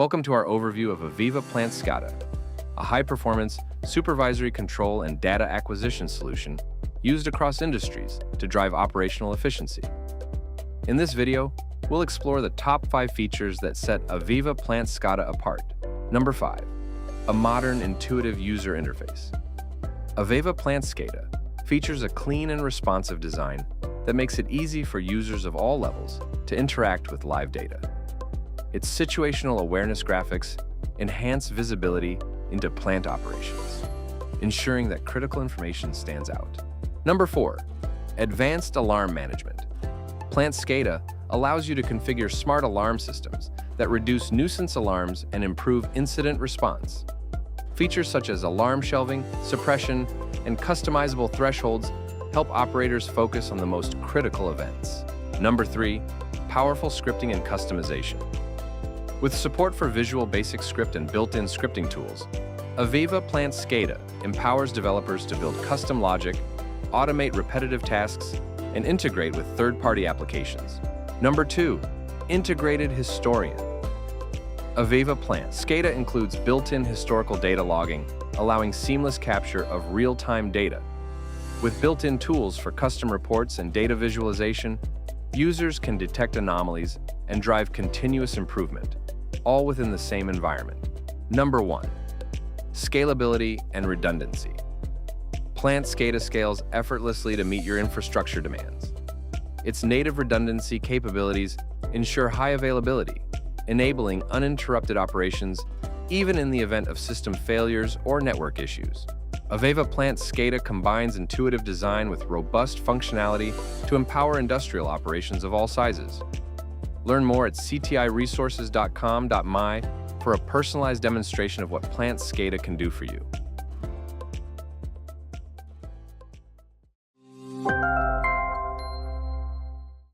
Welcome to our overview of AVEVA Plant SCADA, a high-performance supervisory control and data acquisition solution used across industries to drive operational efficiency. In this video, we'll explore the top 5 features that set AVEVA Plant SCADA apart. Number 5. A modern, intuitive user interface. AVEVA Plant SCADA features a clean and responsive design that makes it easy for users of all levels to interact with live data. Its situational awareness graphics enhance visibility into plant operations, ensuring that critical information stands out. Number 4. Advanced alarm management. Plant SCADA allows you to configure smart alarm systems that reduce nuisance alarms and improve incident response. Features such as alarm shelving, suppression, and customizable thresholds help operators focus on the most critical events. Number 3. Powerful scripting and customization. With support for Visual Basic Script and built-in scripting tools, AVEVA Plant SCADA empowers developers to build custom logic, automate repetitive tasks, and integrate with third-party applications. Number 2. Integrated Historian. AVEVA Plant SCADA includes built-in historical data logging, allowing seamless capture of real-time data. With built-in tools for custom reports and data visualization, users can detect anomalies and drive continuous improvement, all within the same environment. Number 1. Scalability and redundancy. Plant SCADA scales effortlessly to meet your infrastructure demands. Its native redundancy capabilities ensure high availability, enabling uninterrupted operations even in the event of system failures or network issues. AVEVA Plant SCADA combines intuitive design with robust functionality to empower industrial operations of all sizes. Learn more at ctiresources.com.my for a personalized demonstration of what Plant SCADA can do for you.